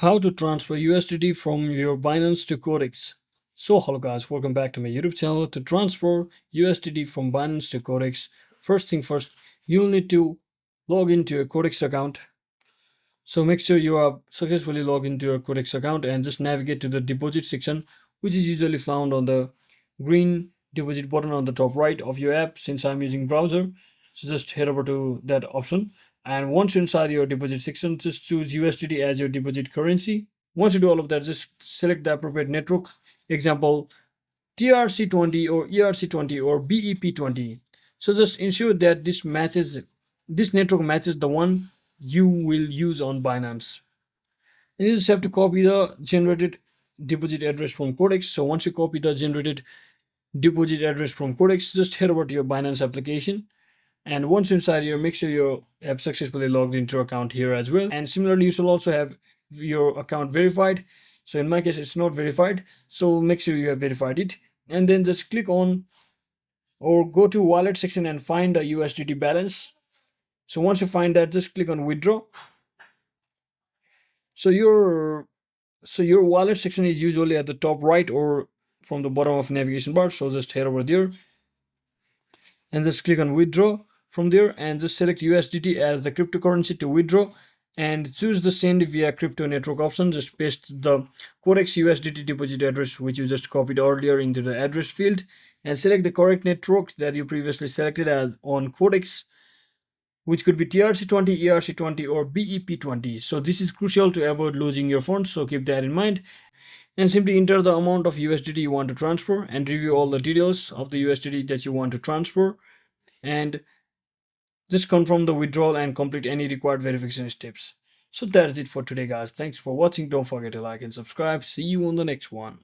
How to transfer USDT from your Binance to Quotex. So hello guys, welcome back to my YouTube channel. To transfer USDT from Binance to Quotex, first thing first, you'll need to log into your Quotex account. So make sure you are successfully logged into your Quotex account and just navigate to the deposit section, which is usually found on the green deposit button on the top right of your app. Since I'm using browser, so just head over to that option. And once you're inside your deposit section, just choose USDT as your deposit currency. Once you do all of that, just select the appropriate network. Example, TRC20 or ERC20 or BEP20. So just ensure that this network matches the one you will use on Binance. And you just have to copy the generated deposit address from Quotex. So once you copy the generated deposit address from Quotex, just head over to your Binance application. And once inside here, make sure you have successfully logged into your account here as well. And similarly, you should also have your account verified. So in my case, it's not verified. So make sure you have verified it. And then just click on or go to wallet section and find a USDT balance. So once you find that, just click on withdraw. So your wallet section is usually at the top right or from the bottom of navigation bar. So just head over there and just click on withdraw from there and just select USDT as the cryptocurrency to withdraw and choose the send via crypto network option. Just paste the Quotex USDT deposit address which you just copied earlier into the address field and select the correct network that you previously selected as on Quotex, which could be TRC20, ERC20 or BEP20. So this is crucial to avoid losing your funds, so keep that in mind. And simply enter the amount of USDT you want to transfer and review all the details of the USDT that you want to transfer and just confirm the withdrawal and complete any required verification steps. So that's it for today guys. Thanks for watching. Don't forget to like and subscribe. See you on the next one.